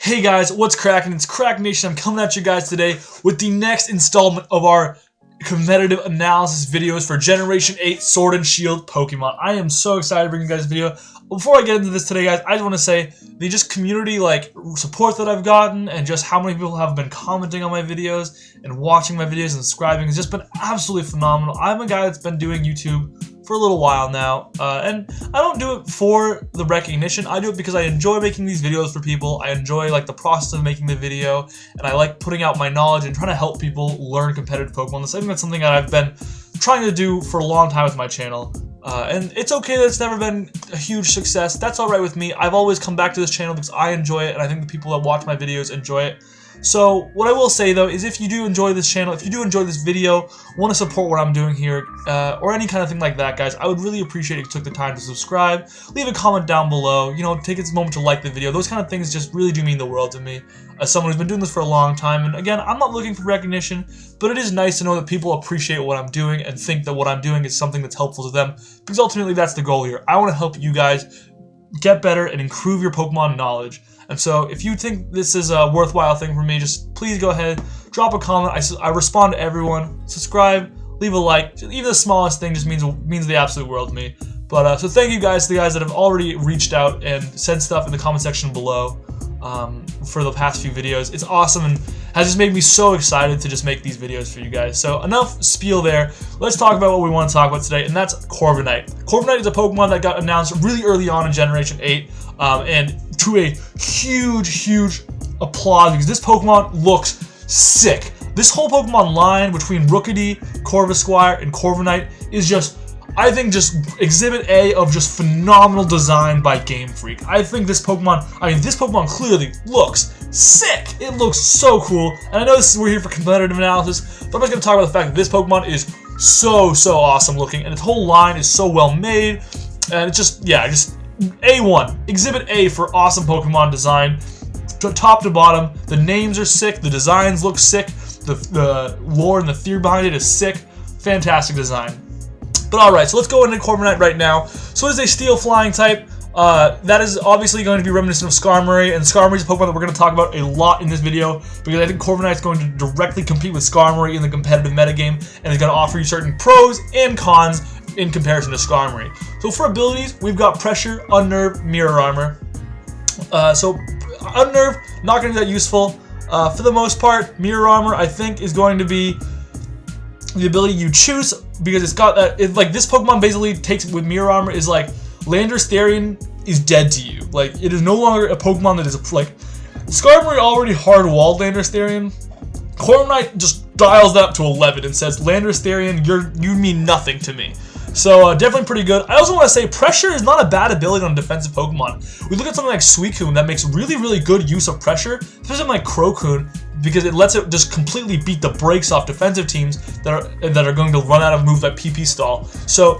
Hey guys, what's cracking? It's Krakenation. I'm coming at you guys today with the next installment of our competitive analysis videos for Generation 8 Sword and Shield Pokemon. I am so excited to bring you guys a video. Before I get into this today, guys, I just want to say the community support that I've gotten and just how many people have been commenting on my videos and watching my videos and subscribing has just been absolutely phenomenal. I'm a guy that's been doing YouTube for a little while now, and I don't do it for the recognition. I do it because I enjoy making these videos for people. I enjoy the process of making the video, and I like putting out my knowledge and trying to help people learn competitive Pokemon. I think that's something that I've been trying to do for a long time with my channel. And it's okay that it's never been a huge success. That's alright with me. I've always come back to this channel because I enjoy it, and I think the people that watch my videos enjoy it. So what I will say though is if you do enjoy this channel, if you do enjoy this video, want to support what I'm doing here, or any kind of thing like that, guys, I would really appreciate if you took the time to subscribe, leave a comment down below, take this moment to like the video. Those kind of things just really do mean the world to me as someone who's been doing this for a long time. And again, I'm not looking for recognition, but it is nice to know that people appreciate what I'm doing and think that what I'm doing is something that's helpful to them, because ultimately that's the goal here. I want to help you guys get better and improve your Pokemon knowledge. And so if you think this is a worthwhile thing for me, just please go ahead, drop a comment. I respond to everyone. Subscribe, leave a like. Even the smallest thing just means the absolute world to me. But so thank you guys to the guys that have already reached out and said stuff in the comment section below for the past few videos. It's awesome and has just made me so excited to just make these videos for you guys. So enough spiel there. Let's talk about what we want to talk about today, and that's Corviknight. Corviknight is a Pokemon that got announced really early on in Generation 8, and to a huge applause because this Pokemon looks sick. This whole Pokemon line between Rookidee, Corvisquire, and Corviknight is just, I think, just Exhibit A of just phenomenal design by Game Freak. I think this Pokemon clearly looks sick. It looks so cool, and I know we're here for competitive analysis, but I'm just going to talk about the fact that this Pokemon is so awesome looking, and its whole line is so well made, and it's just A1, Exhibit A for awesome Pokemon design, top to bottom. The names are sick, the designs look sick, the lore and the theory behind it is sick. Fantastic design. But alright, so let's go into Corviknight right now. So it is a Steel Flying type. That is obviously going to be reminiscent of Skarmory, and Skarmory is a Pokemon that we're going to talk about a lot in this video because I think Corviknight is going to directly compete with Skarmory in the competitive metagame and is going to offer you certain pros and cons in comparison to Skarmory. So for abilities, we've got Pressure, Unnerve, Mirror Armor. So Unnerve, not going to be that useful. For the most part, Mirror Armor, I think, is going to be the ability you choose because it's got this Pokemon basically takes with Mirror Armor is Landorus Therian is dead to you. It is no longer a Pokemon that is Skarmory already hard-walled Landorus Therian. Corviknight just dials that up to 11 and says, Landorus Therian, you mean nothing to me. So definitely pretty good. I also want to say Pressure is not a bad ability on a defensive Pokemon. We look at something like Suicune that makes really good use of Pressure, especially like Crocoon, because it lets it just completely beat the brakes off defensive teams that are going to run out of moves like PP Stall. So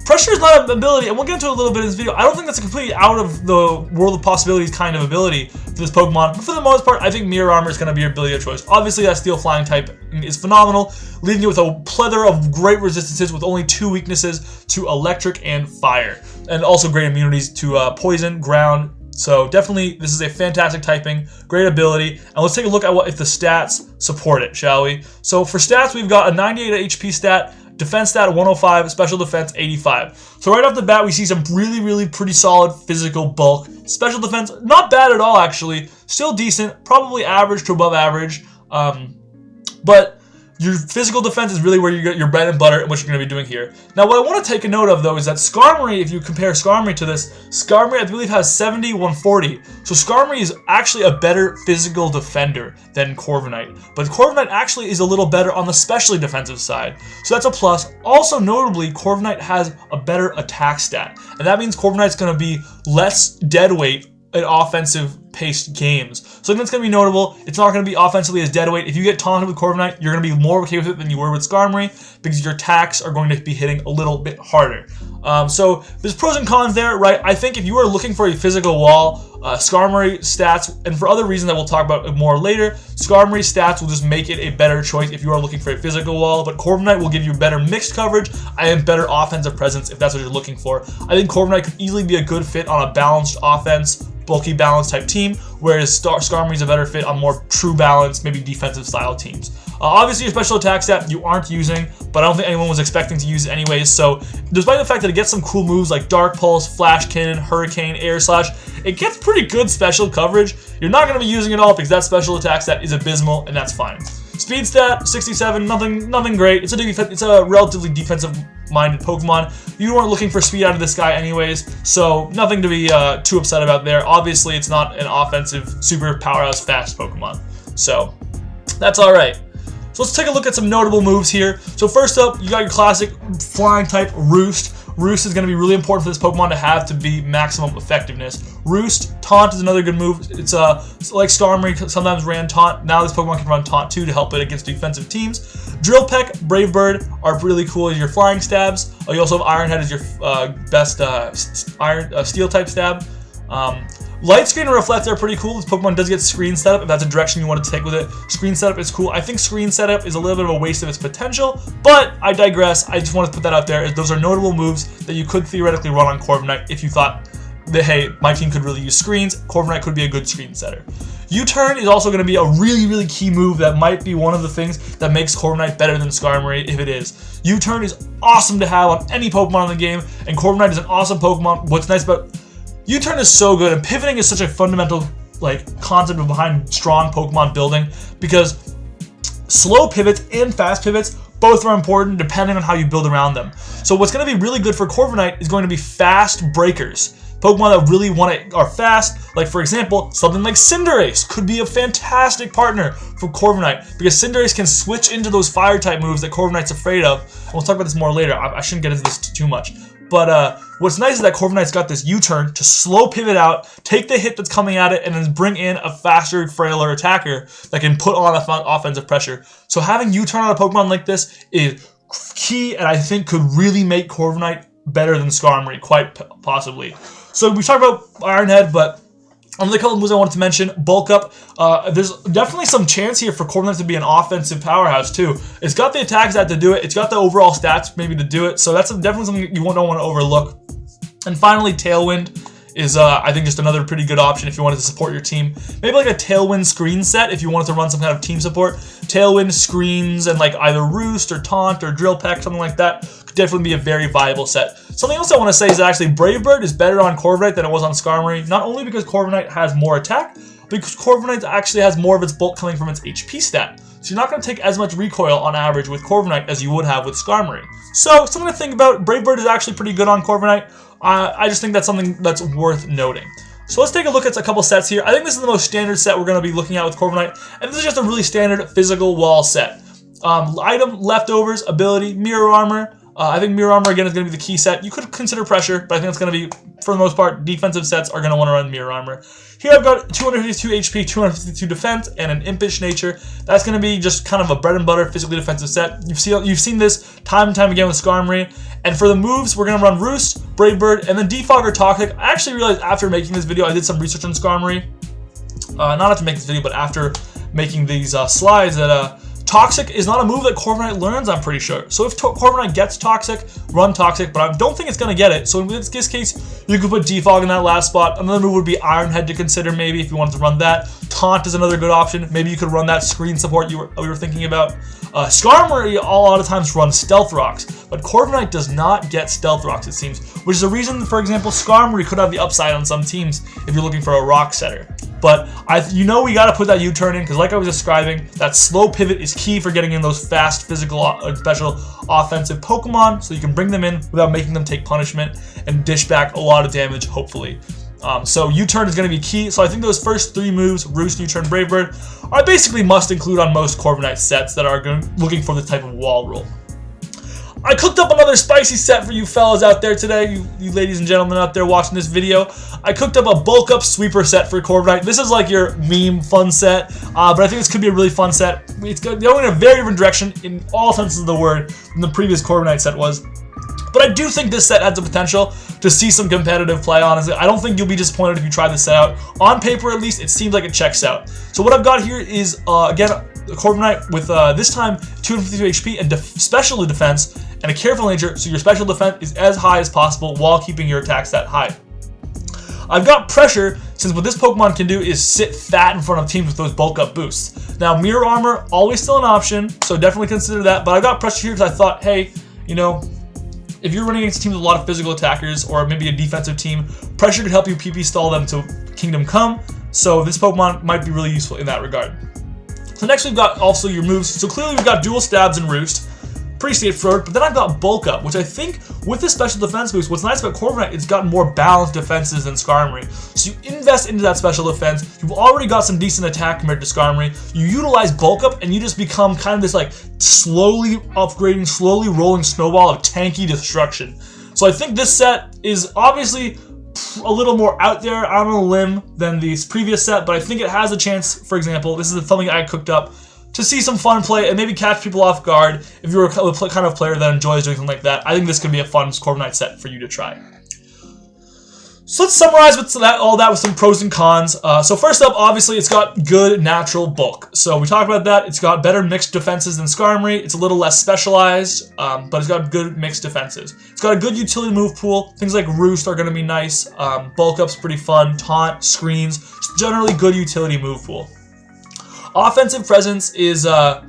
Pressure is not an ability, and we'll get into it a little bit in this video. I don't think that's a completely out of the world of possibilities kind of ability for this Pokemon, but for the most part, I think Mirror Armor is going to be your ability of choice. Obviously, that Steel Flying type is phenomenal, leaving you with a plethora of great resistances with only 2 weaknesses to Electric and Fire, and also great immunities to Poison, Ground. So definitely, this is a fantastic typing, great ability, and let's take a look at if the stats support it, shall we? So for stats, we've got a 98 HP stat, defense stat 105, special defense 85. So right off the bat, we see some really pretty solid physical bulk. Special defense, not bad at all actually, still decent, probably average to above average, but your physical defense is really where you get your bread and butter and what you're going to be doing here. Now what I want to take a note of though is that Skarmory, if you compare Skarmory to this, Skarmory I believe has 70, 140. So Skarmory is actually a better physical defender than Corviknight. But Corviknight actually is a little better on the specially defensive side. So that's a plus. Also notably, Corviknight has a better attack stat. And that means Corviknight's going to be less dead weight in offensive paced games. So that's going to be notable. It's not going to be offensively as deadweight. If you get taunted with Corviknight, you're going to be more okay with it than you were with Skarmory because your attacks are going to be hitting a little bit harder. So there's pros and cons there, right? I think if you are looking for a physical wall, Skarmory stats, and for other reasons that we'll talk about more later, Skarmory stats will just make it a better choice if you are looking for a physical wall, but Corviknight will give you better mixed coverage and better offensive presence if that's what you're looking for. I think Corviknight could easily be a good fit on a balanced offense, bulky balance type team. team, whereas Skarmory is a better fit on more true balance, maybe defensive style teams. Obviously, your special attack stat you aren't using, but I don't think anyone was expecting to use it anyways. So, despite the fact that it gets some cool moves like Dark Pulse, Flash Cannon, Hurricane, Air Slash, it gets pretty good special coverage. You're not going to be using it all because that special attack stat is abysmal, and that's fine. Speed stat, 67, nothing great. It's a relatively defensive-minded Pokemon. You weren't looking for speed out of this guy anyways, so nothing to be too upset about there. Obviously, it's not an offensive, super powerhouse, fast Pokemon, so that's all right. So let's take a look at some notable moves here. So first up, you got your classic flying type Roost. Roost is going to be really important for this Pokemon to have to be maximum effectiveness. Roost, Taunt is another good move. It's like Skarmory sometimes ran Taunt. Now this Pokemon can run Taunt too to help it against defensive teams. Drill Peck, Brave Bird are really cool as your flying stabs. You also have Iron Head as your best Steel type stab. Light Screen and Reflect are pretty cool. This Pokemon does get Screen Setup if that's a direction you want to take with it. Screen Setup is cool. I think Screen Setup is a little bit of a waste of its potential, but I digress. I just want to put that out there. Those are notable moves that you could theoretically run on Corviknight if you thought that, hey, my team could really use screens. Corviknight could be a good screen setter. U-Turn is also going to be a really key move that might be one of the things that makes Corviknight better than Skarmory if it is. U-Turn is awesome to have on any Pokemon in the game, and Corviknight is an awesome Pokemon. What's nice about U-Turn is so good, and pivoting is such a fundamental concept behind strong Pokemon building, because slow pivots and fast pivots both are important depending on how you build around them. So what's going to be really good for Corviknight is going to be fast breakers. Pokemon that really are fast, like for example, something like Cinderace could be a fantastic partner for Corviknight, because Cinderace can switch into those fire type moves that Corviknight's afraid of. And we'll talk about this more later. I shouldn't get into this too much. But what's nice is that Corviknight's got this U-turn to slow pivot out, take the hit that's coming at it, and then bring in a faster, frailer attacker that can put on offensive pressure. So having U-turn on a Pokemon like this is key, and I think could really make Corviknight better than Skarmory, quite possibly. So we talked about Iron Head, but another couple of moves I wanted to mention. Bulk Up. There's definitely some chance here for Corviknight to be an offensive powerhouse too. It's got the attack stat to do it. It's got the overall stats maybe to do it. So that's definitely something you don't want to overlook. And finally, Tailwind is I think just another pretty good option if you wanted to support your team. Maybe like a Tailwind screen set if you wanted to run some kind of team support. Tailwind screens and like either Roost or Taunt or Drill Peck, something like that, could definitely be a very viable set. Something else I want to say is that actually Brave Bird is better on Corviknight than it was on Skarmory, not only because Corviknight has more attack, but because Corviknight actually has more of its bulk coming from its HP stat. So you're not going to take as much recoil on average with Corviknight as you would have with Skarmory. So something to think about. Brave Bird is actually pretty good on Corviknight. I just think that's something that's worth noting. So let's take a look at a couple sets here. I think this is the most standard set we're going to be looking at with Corviknight, and this is just a really standard physical wall set. Item, leftovers, ability, mirror armor. I think mirror armor again is going to be the key set. You could consider pressure, but I think it's going to be, for the most part, defensive sets are going to want to run mirror armor. Here I've got 252 HP, 252 defense, and an impish nature. That's going to be just kind of a bread and butter physically defensive set. You've seen this time and time again with Skarmory. And for the moves, we're going to run Roost, Brave Bird, and then Defog or Toxic. I actually realized after making this video, I did some research on Skarmory. Not after making this video, but after making these slides, that Toxic is not a move that Corviknight learns, I'm pretty sure. So if Corviknight gets Toxic, run Toxic, but I don't think it's going to get it. So in this case, you could put Defog in that last spot. Another move would be Iron Head to consider maybe if you wanted to run that. Taunt is another good option. Maybe you could run that screen support you were thinking about. Skarmory a lot of times runs Stealth Rocks, but Corviknight does not get Stealth Rocks, it seems, which is a reason, for example, Skarmory could have the upside on some teams if you're looking for a rock setter. But we got to put that U-turn in, because like I was describing, that slow pivot is key for getting in those fast, physical, special offensive Pokemon, so you can bring them in without making them take punishment and dish back a lot of damage, hopefully. So U-turn is going to be key. So I think those first three moves, Roost, U-turn, Brave Bird, are basically must include on most Corviknight sets that are looking for this type of wall roll. I cooked up another spicy set for you fellas out there today, you ladies and gentlemen out there watching this video. I cooked up a bulk up sweeper set for Corviknight. This is like your meme fun set, but I think this could be a really fun set. It's going in a very different direction in all senses of the word than the previous Corviknight set was. But I do think this set has the potential to see some competitive play, honestly. I don't think you'll be disappointed if you try this set out. On paper, at least, it seems like it checks out. So what I've got here is, again, Corviknight with, this time, 252 HP and special defense and a careful nature, so your special defense is as high as possible while keeping your attack stat high. I've got Pressure, since what this Pokemon can do is sit fat in front of teams with those bulk up boosts. Now, Mirror Armor, always still an option, so definitely consider that, but I got Pressure here because I thought, hey, you know, if you're running against a team with a lot of physical attackers, or maybe a defensive team, Pressure could help you PP stall them to Kingdom Come, so this Pokemon might be really useful in that regard. So next we've got also your moves. So clearly we've got Dual Stabs and Roost. Pretty straightforward, but then I've got Bulk Up, which I think with this special defense boost, what's nice about Corviknight, it's got more balanced defenses than Skarmory. So you invest into that special defense, you've already got some decent attack compared to Skarmory, you utilize Bulk Up, and you just become kind of this like slowly upgrading, slowly rolling snowball of tanky destruction. So I think this set is obviously a little more out there on a limb than the previous set, but I think it has a chance. For example, this is something I cooked up to see some fun play and maybe catch people off guard. If you're a kind of player that enjoys doing something like that, I think this could be a fun Corviknight set for you to try. So let's summarize all that with some pros and cons. So first up, obviously, it's got good natural bulk. So we talked about that. It's got better mixed defenses than Skarmory. It's a little less specialized, but it's got good mixed defenses. It's got a good utility move pool. Things like Roost are going to be nice. Bulk Up's pretty fun. Taunt, Screens, just generally good utility move pool. Offensive presence is a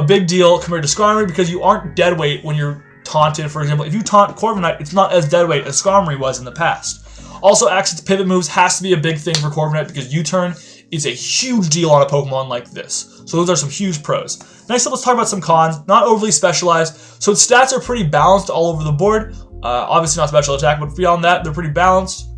big deal compared to Skarmory because you aren't dead weight when you're taunted. For example, if you taunt Corviknight, it's not as dead weight as Skarmory was in the past. Also, access to pivot moves has to be a big thing for Corviknight because U-turn is a huge deal on a Pokemon like this. So those are some huge pros. Next up, let's talk about some cons. Not overly specialized, so its stats are pretty balanced all over the board. Obviously not special attack, but beyond that, they're pretty balanced.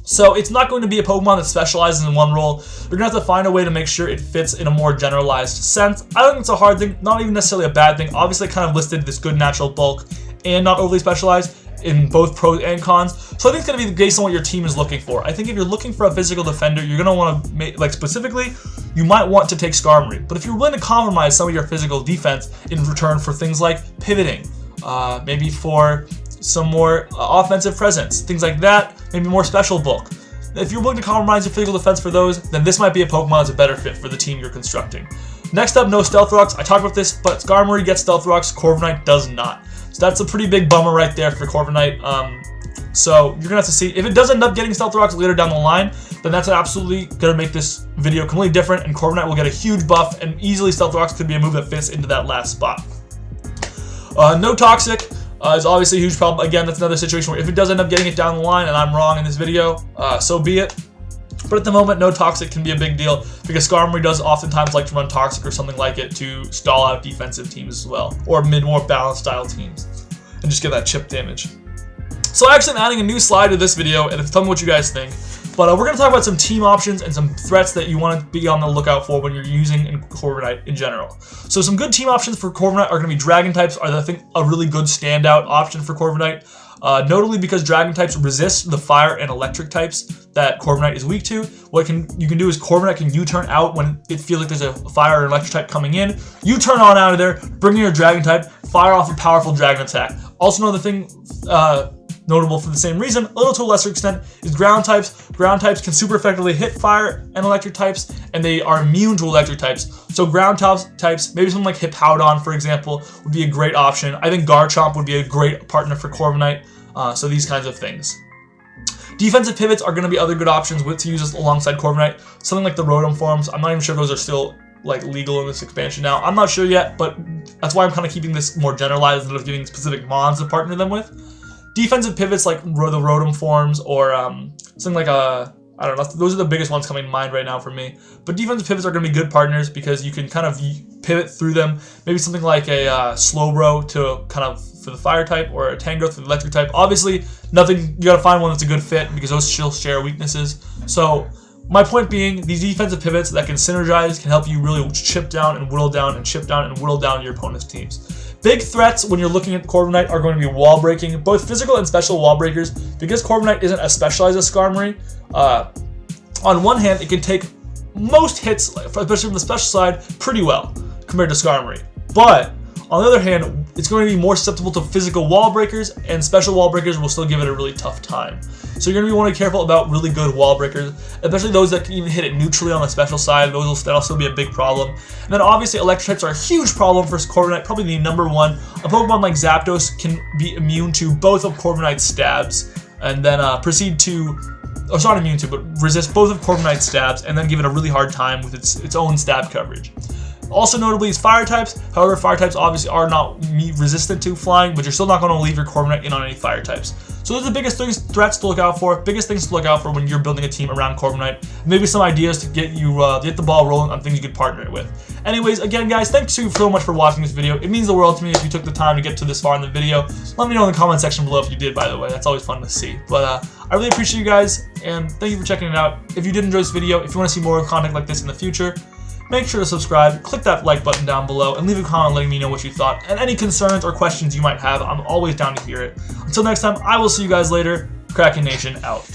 So it's not going to be a Pokemon that specializes in one role. You're going to have to find a way to make sure it fits in a more generalized sense. I don't think it's a hard thing, not even necessarily a bad thing. Obviously, I kind of listed this good natural bulk and not overly specialized in both pros and cons. So I think it's going to be based on what your team is looking for. I think if you're looking for a physical defender, you're going to want to make, like specifically, you might want to take Skarmory. But if you're willing to compromise some of your physical defense in return for things like pivoting, maybe for some more offensive presence, things like that, maybe more special bulk. If you're willing to compromise your physical defense for those, then this might be a Pokemon that's a better fit for the team you're constructing. Next up, no Stealth Rocks. I talked about this, but Skarmory gets Stealth Rocks, Corviknight does not. So that's a pretty big bummer right there for Corviknight. So you're going to have to see. If it does end up getting Stealth Rocks later down the line, then that's absolutely going to make this video completely different, and Corviknight will get a huge buff, and easily Stealth Rocks could be a move that fits into that last spot. No Toxic is obviously a huge problem. Again, that's another situation where if it does end up getting it down the line and I'm wrong in this video, so be it. But at the moment, no Toxic can be a big deal because Skarmory does oftentimes like to run Toxic or something like it to stall out defensive teams as well, or more balanced style teams, and just get that chip damage. So actually, I'm adding a new slide to this video, and tell me what you guys think. But we're going to talk about some team options and some threats that you want to be on the lookout for when you're using Corviknight in general. So some good team options for Corviknight are going to be Dragon types, are I think a really good standout option for Corviknight. Notably because Dragon types resist the Fire and Electric types that Corviknight is weak to. What you can do is Corviknight can U-turn out when it feels like there's a Fire or Electric type coming in. U-turn on out of there, bring in your Dragon type, fire off a powerful Dragon attack. Also another thing notable for the same reason, a little to a lesser extent, is Ground types. Ground types can super effectively hit Fire and Electric types, and they are immune to Electric types. So Ground types, maybe something like Hippowdon, for example, would be a great option. I think Garchomp would be a great partner for Corviknight. So these kinds of things. Defensive pivots are going to be other good options to use alongside Corviknight. Something like the Rotom forms. I'm not even sure if those are still like legal in this expansion now. I'm not sure yet, but that's why I'm kind of keeping this more generalized instead of giving specific mons to partner them with. Defensive pivots like the Rotom forms or something like I don't know, those are the biggest ones coming to mind right now for me. But defensive pivots are going to be good partners because you can kind of pivot through them. Maybe something like a Slowbro to kind of for the Fire type, or a Tangrowth for the Electric type. Obviously, you got to find one that's a good fit because those still share weaknesses. So my point being, these defensive pivots that can synergize can help you really chip down and whittle down and chip down and whittle down your opponent's teams. Big threats when you're looking at Corviknight are going to be wall breaking, both physical and special wall breakers. Because Corviknight isn't as specialized as Skarmory, on one hand, it can take most hits, especially from the special side, pretty well compared to Skarmory. But on the other hand, it's going to be more susceptible to physical wall breakers, and special wall breakers will still give it a really tough time. So you're going to be wanting to be careful about really good wall breakers, especially those that can even hit it neutrally on the special side. That'll still be a big problem. And then obviously Electric types are a huge problem for Corviknight, probably the #1. A Pokemon like Zapdos can be immune to both of Corviknight's stabs. and then proceed to, it's not immune to, but resist both of CORVIKNIGHT's stabs, and then give it a really hard time with its own stab coverage. Also notably is fire types. However, fire types obviously are not resistant to flying, but you're still not going to leave your CORVIKNIGHT in on any fire types. So those are the biggest threats to look out for, biggest things to look out for when you're building a team around CORVIKNIGHT. Maybe some ideas to get you get the ball rolling on things you could partner it with. Anyways, again guys, thanks so much for watching this video. It means the world to me if you took the time to get to this far in the video. Let me know in the comment section below if you did, by the way. That's always fun to see. But I really appreciate you guys, and thank you for checking it out. If you did enjoy this video, if you want to see more content like this in the future, make sure to subscribe, click that like button down below, and leave a comment letting me know what you thought. And any concerns or questions you might have, I'm always down to hear it. Until next time, I will see you guys later. Krakenation out.